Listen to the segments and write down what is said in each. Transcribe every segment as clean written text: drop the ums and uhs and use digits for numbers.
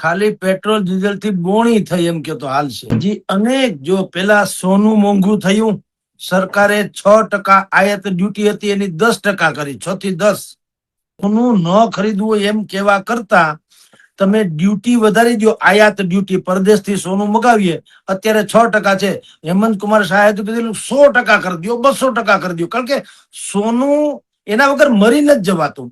ખાલી petrol diesel થી બોણી થઈ એમ કે તો હાલશે. હજી અનેક જો પેલા સોનું મોંઘું થયું, સરકારે 6% આયાત ડ્યુટી હતી એની 10% કરી, 6 થી 10. સોનું ન ખરીદવું એમ કેવા કરતા તમે ડ્યુટી વધારી દો, આયાત ડ્યુટી પરદેશથી સોનું મગાવીએ, અત્યારે 6% છે. હેમંત કુમાર શાહે તો કીધેલું 100% કરી દો, 200% કરી દો, કારણ કે સોનું એના વગર મરી નથી જવાતું.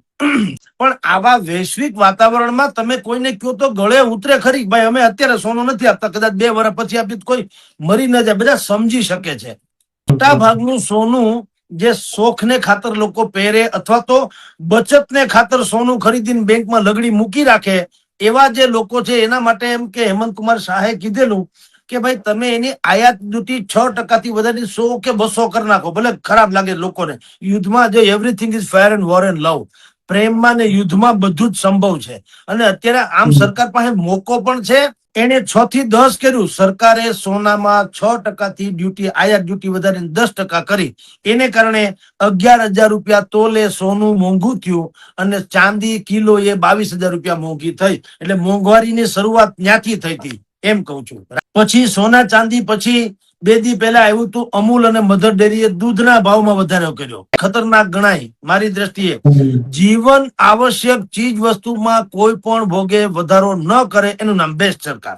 પણ આવા વૈશ્વિક વાતાવરણમાં તમે કોઈને કહો તો ગળે ઉતરે ખરી, ભાઈ અમે અત્યારે સોનું નથી આપતા, કદાચ 2 વર્ષ પછી આપી કોઈ મરી ન જાય, બધા સમજી શકે છે. મોટા ભાગનું સોનું જે શોખને ખાતર લોકો પહેરે અથવા તો બચતને ખાતર સોનું ખરીદીને બેંકમાં લગડી મૂકી રાખે, એવા જે લોકો છે એના માટે એમ કે હેમંત કુમાર શાહે કીધેલું કે ભાઈ તમે એની આયાત ડ્યુટી 6% થી વધારી 100 કે 200 કરી નાખો, ભલે ખરાબ લાગે લોકોને. યુદ્ધમાં જો everything is fair and war and લવ, પ્રેમમાં ને યુદ્ધમાં બધું જ સંભવ છે. અને અત્યારે આમ સરકાર પાસે મોકો પણ છે. એને 6 થી 10 કર્યું. સરકારે સોનામાં 6% થી ડ્યુટી, આયાત ડ્યુટી વધારીને 10% કરી. એને કારણે 11,000 રૂપિયા તોલે સોનું મોંઘું થયું અને ચાંદી કિલો એ 22,000 રૂપિયા મોંઘી થઈ. એટલે મોંઘવારીની શરૂઆત ત્યાંથી થઈ હતી એમ કઉ છું. પછી સોના ચાંદી પછી 2 દી પહેલા આવ્યું હતું અમૂલ અને મધર ડેરીએ દૂધના ભાવમાં વધારો કર્યો. ખતરનાક ગણાય મારી દ્રષ્ટિએ. જીવન આવશ્યક ચીજ વસ્તુમાં કોઈ પણ ભોગે વધારો ન કરે એનું નામ બેસ્ટ સરકાર.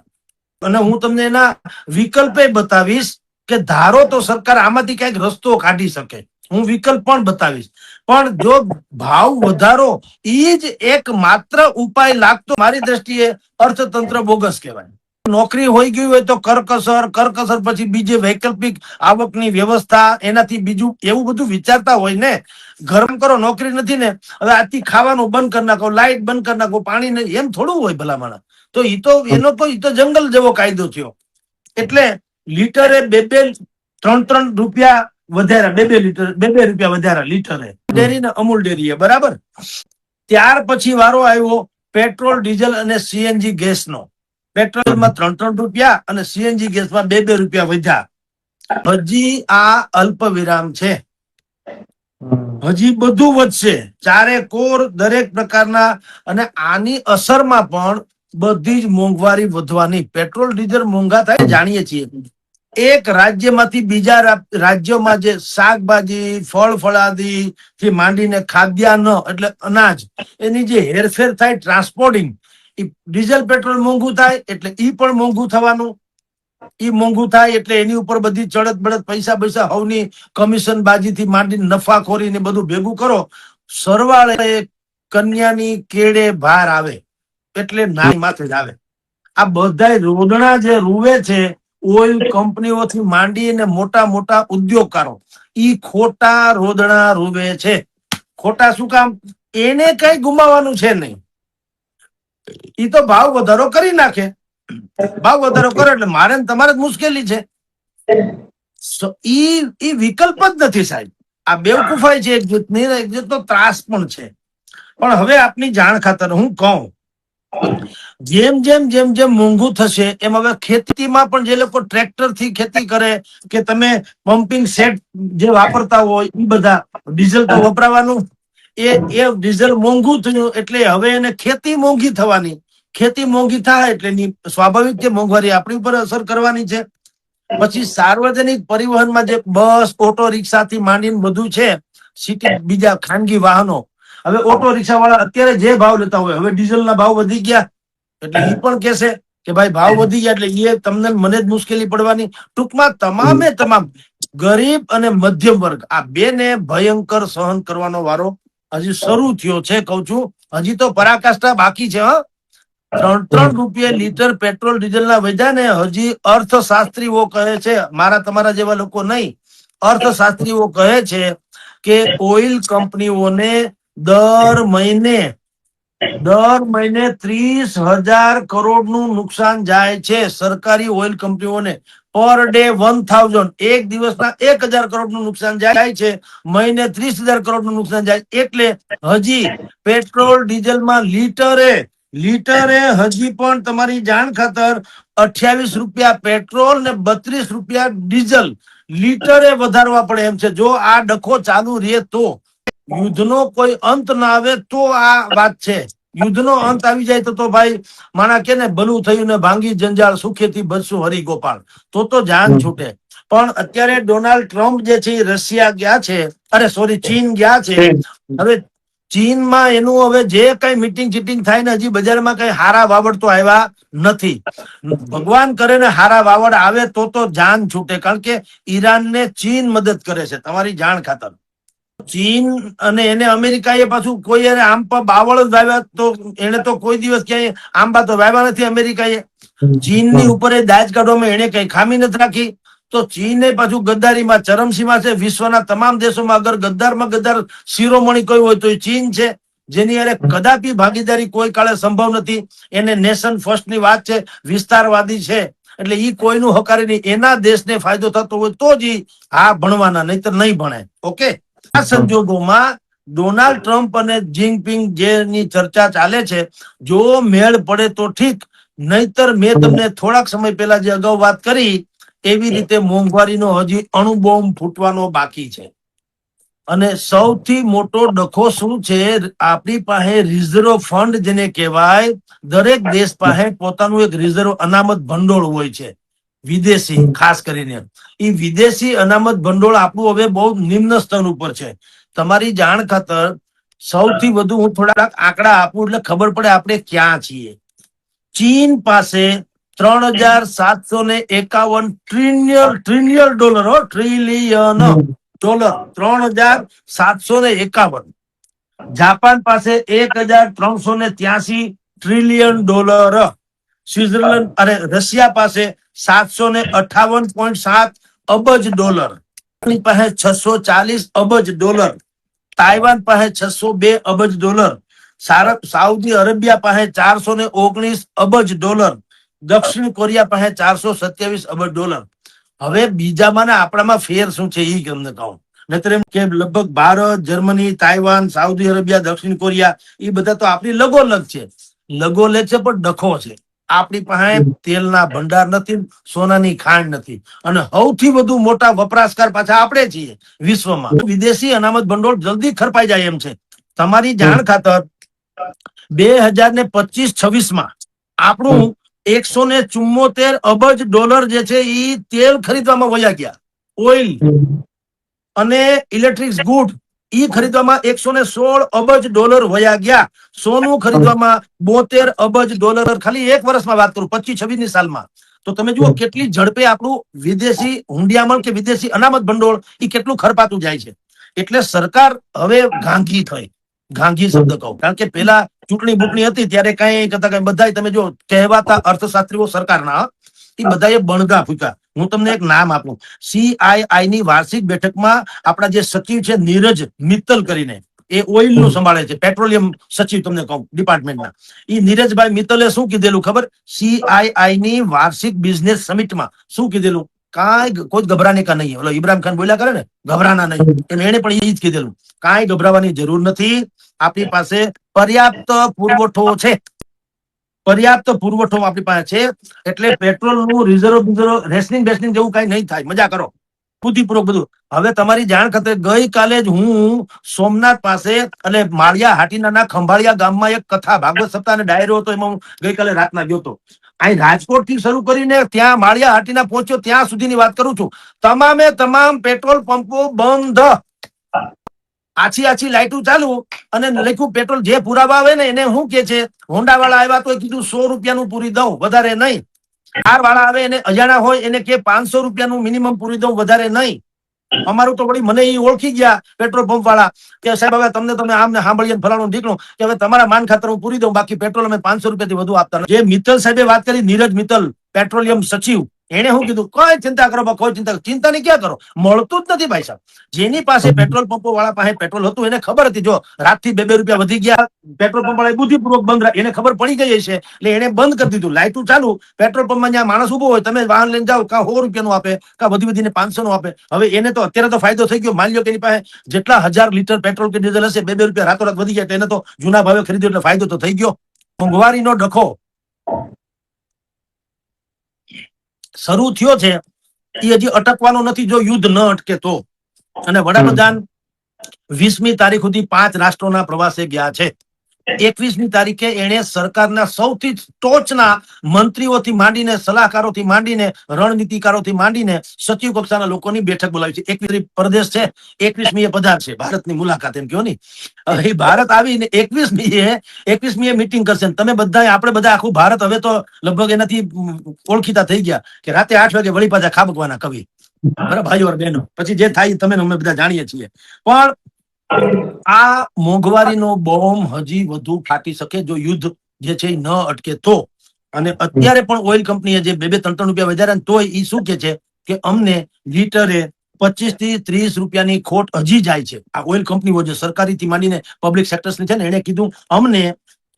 અને હું તમને એના વિકલ્પે બતાવીશ કે ધારો તો સરકાર આમાંથી કઈક રસ્તો કાઢી શકે. હું વિકલ્પ પણ બતાવીશ. પણ જો ભાવ વધારો એ જ એક માત્ર ઉપાય લાગતો, મારી દ્રષ્ટિએ અર્થતંત્ર બોગસ કહેવાય. નોકરી હોઈ ગઈ હોય તો કરકસર પછી બીજે વૈકલ્પિક આવકની વ્યવસ્થા, એનાથી બીજું એવું બધું વિચારતા હોય ને. ગરમ કરો, નોકરી નથી ને હવે આજથી ખાવાનું બંધ કરી નાખો, લાઈટ બંધ કરી નાખો, પાણી નહીં, એમ થોડું હોય ભલામણ. તો એનો તો જંગલ જેવો કાયદો થયો. એટલે લીટરે 2-3 રૂપિયા વધારે, 2 લીટર 2 રૂપિયા વધારે લીટરે ડેરી ને અમૂલ ડેરીએ, બરાબર. ત્યાર પછી વારો આવ્યો પેટ્રોલ ડીઝલ અને સીએનજી ગેસનો. પેટ્રોલમાં 3 રૂપિયા અને સીએનજી ગેસમાં 2 રૂપિયા વધ્યા. હજી આ અલ્પ વિરામ છે, હજી બધું વધશે ચારે કોર દરેક પ્રકારના. અને આની અસરમાં પણ બધી જ મોંઘવારી વધવાની. પેટ્રોલ ડીઝલ મોંઘા થાય જાણીએ છીએ. એક રાજ્યમાંથી બીજા રાજ્યોમાં જે શાકભાજી, ફળ ફળાદી થી માંડીને ખાદ્યાન્ન એટલે અનાજ, એની જે હેરફેર થાય, ટ્રાન્સપોર્ટિંગ, ડીઝલ પેટ્રોલ મોંઘું થાય એટલે ઈ પણ મોંઘું થવાનું. ઈ મોંઘું થાય એટલે એની ઉપર બધી ચડત બળત, પૈસા હવની કમિશન બાજી થી માંડીને નફાખોરી ને બધું ભેગું કરો, સરવાળે કન્યાની કેડે ભાર આવે એટલે નાની માથે જ આવે. આ બધા રોદણા જે રૂવે છે ઓઇલ કંપનીઓથી માંડીને મોટા મોટા ઉદ્યોગકારો, ઈ ખોટા રોદણા રૂવે છે. ખોટા શું કામ? એને કઈ ગુમાવાનું છે નહીં. ઈ તો ભાવ વધારો કરી નાખે. ભાવ વધારો કરે એટલે મારે તમારે જ મુશ્કેલી છે. ઈ વિકલ્પ જ નથી સાહેબ. આ બેવકૂફાઈ છે એક જાતની, એક જાતનો ત્રાસ પણ છે. પણ હવે આપની જાણ ખાતર હું કહું, જેમ જેમ મોંઘું થશે એમ હવે ખેતીમાં પણ જે લોકો ટ્રેક્ટર થી ખેતી કરે કે તમે પમ્પિંગ સેટ જે વાપરતા હોય એ બધા, ડીઝલ તો વપરાવાનું, એ ડીઝલ મોંઘું થયું એટલે હવે એને ખેતી મોંઘી થવાની. ખેતી મોંઘી થાય એટલે સ્વાભાવિક છે મોંઘવારી આપણી ઉપર અસર કરવાની છે. પછી સાર્વજનિક પરિવહનમાં જે બસ, ઓટો રિક્ષા થી માંડીને બધું છે, સિટી બીજા ખાનગી વાહનો, હવે ઓટો રિક્ષા વાળા અત્યારે જે ભાવ લેતા હોય, હવે ડીઝલ ના ભાવ વધી ગયા એટલે ઈ પણ કહેશે કે ભાઈ ભાવ વધી ગયા એટલે એ તમને મને જ મુશ્કેલી પડવાની. ટૂંકમાં તમામ ગરીબ અને મધ્યમ વર્ગ આ બેને ભયંકર સહન કરવાનો વારો હજી શરૂ થયો છે. કઉ છું હજી તો પરાકાષ્ઠા બાકી છે. 3 રૂપિયા લીટર પેટ્રોલ ડીઝલ ના વધ્યા ને હજી અર્થશાસ્ત્રીઓ કહે છે, મારા તમારા જેવા લોકો નહીં, અર્થશાસ્ત્રીઓ કહે છે કે ઓઇલ કંપનીઓને દર મહિને 30,000 કરોડ નું નુકસાન જાય છે. સરકારી ઓઇલ કંપનીઓને પર ડે 1,000, એક દિવસના 1,000 કરોડ નું નુકસાન જાય છે. મહિને 30,000 કરોડ નું નુકસાન જાય. એટલે હજી પેટ્રોલ ડીઝલમાં લીટરે હજી પણ તમારી જાણ ખાતર 28 રૂપિયા પેટ્રોલ ને 32 રૂપિયા ડીઝલ લીટરે વધારવા પડે એમ છે. જો આ ડખો ચાલુ રહે તો, યુદ્ધનો કોઈ અંત ના આવે તો આ વાત છે. યુદ્ધનો અંત આવી જાય તો ભાઈ માણા કે ને ભલું થયું ને ભાંગી જંજાળ સુખેથી બચશું હરિગોપાલ, તો જાન છૂટે. પણ અત્યારે ડોનાલ્ડ ટ્રમ્પ જે છે રશિયા ગયા છે, અરે સોરી ચીન ગયા છે. હવે ચીનમાં એનું હવે જે કઈ મીટિંગ ચીટિંગ થાય ને હજી બજારમાં કઈ હારા વાવડ તો આવ્યા નથી. ભગવાન કરે ને હારા વાવડ આવે તો જાન છૂટે, કારણ કે ઈરાનને ચીન મદદ કરે છે, તમારી જાણ ખાતર. ચીન અને એને અમેરિકાએ પાછું કોઈ એને આમ બાવળ જ વાવ્યા, તો એને તો કોઈ દિવસ ક્યાંય આંબા તો વાવ્યા નથી અમેરિકાએ. ચીનની ઉપર દાજ કાઢવામાં એને કઈ ખામી નથી રાખી. તો ચીને પાછું ગદ્દારીમાં ચરમસીમા છે. વિશ્વના તમામ દેશોમાં અગર ગદ્દારમાં ગદ્દાર શિરોમણી કોઈ હોય તો એ ચીન છે, જેની અરે કદાપી ભાગીદારી કોઈ કાળે સંભવ નથી. એને નેશન ફર્સ્ટ ની વાત છે, વિસ્તારવાદી છે, એટલે ઈ કોઈનું હકારે નહીં. એના દેશને ફાયદો થતો હોય તો જ આ ભણવાના, નહીતર નહીં ભણે. ઓકે, આ સંજોગોમાં ડોનાલ્ડ ટ્રમ્પ અને જિનપિંગ જેની ચર્ચા ચાલે છે, જો મેળ પડે તો ઠીક, નહીતર મેં તમને થોડાક સમય પહેલા જે અગાઉ વાત કરી એવી રીતે મોંઘવારીનો હજી અણુબોમ્બ ફૂટવાનો બાકી છે. અને સૌથી મોટો ડખો શું છે, આપણી પાસે રિઝર્વ ફંડ જેને કહેવાય, દરેક દેશ પાસે પોતાનું એક રિઝર્વ અનામત ભંડોળ હોય છે, વિદેશી ખાસ કરીને. એ વિદેશી અનામત ભંડોળ આપણું હવે બહુ નિમ્ન સ્તર ઉપર છે. તમારી જાણ ખાતર સૌથી વધુ હું થોડાક આંકડા આપું એટલે ખબર પડે આપણે ક્યાં છીએ. ચીન પાસે 3,751 trillion dollar, trillion dollar, 3,751. Japan પાસે 1,383 ટ્રિલિયન ડોલર. સ્વિટ્ઝરલેન્ડ અરે રશિયા પાસે 758.7 અબજ ડોલર. પાસે 640 અબજ ડોલર. તાઇવાન પાસે 602 અબજ ડોલર. સાઉદી અરેબિયા પાસે 419 અબજ ડોલર. દક્ષિણ કોરિયા પાસે 427 અબજ ડોલર. હવે બીજામાં ને આપણામાં ફેર શું છે એ તમને કહું. નહીતર એમ કે લગભગ Bharat, Germany, Taiwan, Saudi Arabia, દક્ષિણ કોરિયા એ બધા તો આપણી લગોલગ છે. લગોલે છે પણ ડખો છે. આપણી પાસે તેલના ભંડાર નથી, સોનાની ખાંડ નથી, અને સૌથી વધુ મોટા વપરાશકાર પાછા આપણે છીએ વિશ્વમાં. વિદેશી અનામત ભંડોળ જલ્દી ખરપાઈ જાય એમ છે. તમારી જાણ ખાતર 2025-26 આપણું 174 અબજ ડોલર જે છે એ તેલ ખરીદવામાં વયા ગયા. ઓઇલ અને ઇલેક્ટ્રિક ગુડ ઈ ખરીદવામાં 116 અબજ ડોલર વયા ગયા. સોનું ખરીદવામાં 72 અબજ ડોલર, ખાલી એક વર્ષમાં વાત કરું, 25-26 સાલમાં. તો તમે જુઓ કેટલી ઝડપે આપણું વિદેશી હુંડિયામણ કે વિદેશી અનામત ભંડોળ એ કેટલું ખરપાતું જાય છે. એટલે સરકાર હવે ઘાંઘી થઈ. ઘાંઘી શબ્દ કહું, કારણ કે પેલા ચૂંટણી બુટણી હતી ત્યારે કઈ કરતા કઈ બધા તમે જો કહેવાતા અર્થશાસ્ત્રીઓ સરકારના એ બધાએ બણગા ફૂક્યા. હું તમને એક નામ આપું. CII ની વાર્ષિક બેઠકમાં આપણા જે સચિવ છે નીરજ મિત્તલ કરીને, એ ઓઇલ નું સંભાળે છે, પેટ્રોલિયમ સચિવ તમને કહું ડિપાર્ટમેન્ટના. એ નીરજભાઈ મિત્તલે શું કીધેલું ખબર? CII ની વાર્ષિક બિઝનેસ સમિટમાં શું કીધેલું? કાંઈ કોઈ ગભરાને કા નહીં. ઓલો ઇમરાન ખાન બોલ્યા કરે ને ગભરાના નહીં, એમ એને પણ એ જ કીધેલું. કાંઈ ગભરાવાની જરૂર નથી. આપણી પાસે પર્યાપ્ત પુરવઠો છે. પર્યાપ્ત પુરવઠો આપણી પાસે છે. એટલે પેટ્રોલ નું રિઝર્વ રેશનિંગ જેવું કઈ નહીં થાય. મજા કરો બુદ્ધિપૂર્વક બધું. હવે તમારી જાણ ખાતે ગઈકાલે જ હું સોમનાથ પાસે અને માળિયા હાટીના ખંભાળિયા ગામમાં એક કથા ભાગવત સપ્તાહ ડાયરો હતો, એમાં હું ગઈકાલે રાતના ગયો હતો. અહીં રાજકોટ થી શરૂ કરીને ત્યાં માળિયા હાટીના પહોંચ્યો ત્યાં સુધીની વાત કરું છું. તમામે તમામ પેટ્રોલ પંપો બંધ. આછી લાઈટો ચાલુ અને લખ્યું પેટ્રોલ. જે પુરાવા આવે ને એને શું કે છે, હોન્ડા વાળા આવ્યા તો કીધું 100 રૂપિયાનું પૂરી દઉં, વધારે નહીં. કાર વાળા આવે એને અજાણા હોય એને કે 500 રૂપિયાનું મિનિમમ પૂરી દઉં, વધારે નહીં. અમારું તો વળી મને એ ઓળખી ગયા પેટ્રોલ પંપ વાળા કે સાહેબ હવે તમે આમને સાંભળીએ ફલાણું ઢીકણું કે હવે તમારા માન ખાતર હું પૂરી દઉં, બાકી પેટ્રોલ અમે 500 રૂપિયાથી વધુ આપતા નથી. જે મિત્તલ સાહેબે વાત કરી, નીરજ મિત્તલ પેટ્રોલિયમ સચિવ, એને શું કીધું? કોઈ ચિંતા કરો, કોઈ ચિંતાની ક્યાં કરો, મળતું જ નથી ભાઈ સાહેબ. જેની પાસે પેટ્રોલ પંપો વાળા પાસે પેટ્રોલ હતું એને ખબર હતી, જો રાતથી 2 રૂપિયા વધી ગયા, પેટ્રોલ પંપ વાળા બુદ્ધિપૂર્વક બંધ રાખ, એને ખબર પડી ગઈ છે એટલે એને બંધ કરી દીધું. લાઈટું ચાલુ, પેટ્રોલ પંપમાં જ્યાં માણસ ઉભો હોય, તમે વાહન લઈને જાઓ, કાં 100 રૂપિયાનું આપે, કાં વધીને 500 નું આપે. હવે એને તો અત્યારે તો ફાયદો થઈ ગયો. માની લો કે એની પાસે જેટલા 1000 લીટર પેટ્રોલ કે ડીઝલ હશે, 2 રૂપિયા રાતોરાત વધી ગયા, એને તો જૂના ભાવે ખરીદ્યો એટલે ફાયદો તો થઈ ગયો. મોંઘવારીનો ડખો શરૂ થયો છે એ હજી અટકવાનો નથી, જો યુદ્ધ ન અટકે તો. અને વડાપ્રધાન 20મી તારીખ સુધી 5 રાષ્ટ્રોના પ્રવાસે ગયા છે. 21મી તારીખે એને સરકારના સૌથી ટોચના મંત્રીઓથી માંડીને સલાહકારોથી માંડીને રણનીતિકારોથી માંડીને સચિવ કક્ષાના લોકોની બેઠક બોલાવી છે. 21 પ્રદેશ છે, 21મી પધાર છે ભારતની મુલાકાત એમ કહો ની. એ ભારત આવીને 21મી મીટિંગ કરશે. તમે બધા આપણે બધા આખું ભારત હવે તો લગભગ એનાથી ઓળખીતા થઈ ગયા કે રાતે 8 વાગે વળી પાછા ખાબકવાના કવિ. બરાબર ભાઈઓ બહેનો, પછી જે થાય તમે અમે બધા જાણીએ છીએ. પણ આ મોંઘવારીનો બોમ્બ હજી વધુ ફાટી શકે જો યુદ્ધ જે છે ન અટકે તો. અને અત્યારે પણ ઓઇલ કંપનીએ જે 2-3 રૂપિયા વધાર્યા તોય એ શું કે છે કે અમને લીટરે 25 થી 30 રૂપિયાની ખોટ હજી જાય છે. આ ઓઇલ કંપનીઓ જે સરકારીથી માંડીને પબ્લિક સેક્ટર્સની છે ને, એને કીધું અમને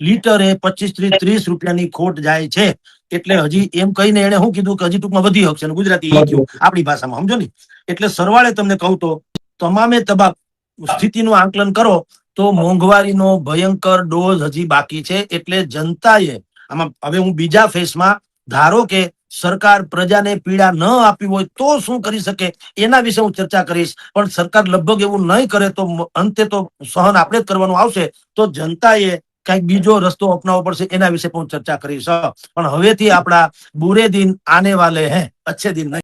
લીટરે 25 થી 30 રૂપિયાની ખોટ જાય છે. એટલે હજી એમ કહીને એને શું કીધું કે હજી ટૂંકમાં વધી શકશે. ગુજરાતી આપણી ભાષામાં સમજો ને. એટલે સરવાળે તમને કહું તો તમામે સ્થિતિનું આંકલન કરો તો મોંઘવારીનો ભયંકર ડોઝ હજી બાકી છે. એટલે જનતાએ આમાં હવે હું બીજા ફેસમાં ધારો કે સરકાર પ્રજાને પીડા ન આપી હોય તો શું કરી શકે એના વિશે હું ચર્ચા કરીશ. પણ સરકાર લગભગ એવું નહીં કરે તો અંતે તો સહન આપણે જ કરવાનું આવશે. તો જનતાએ કઈક બીજો રસ્તો અપનાવવો પડશે. એના વિશે પણ ચર્ચા કરીશ. પણ હવેથી આપણા બુરે દિન આને વાલે હે, અચ્છે દિન નહીં.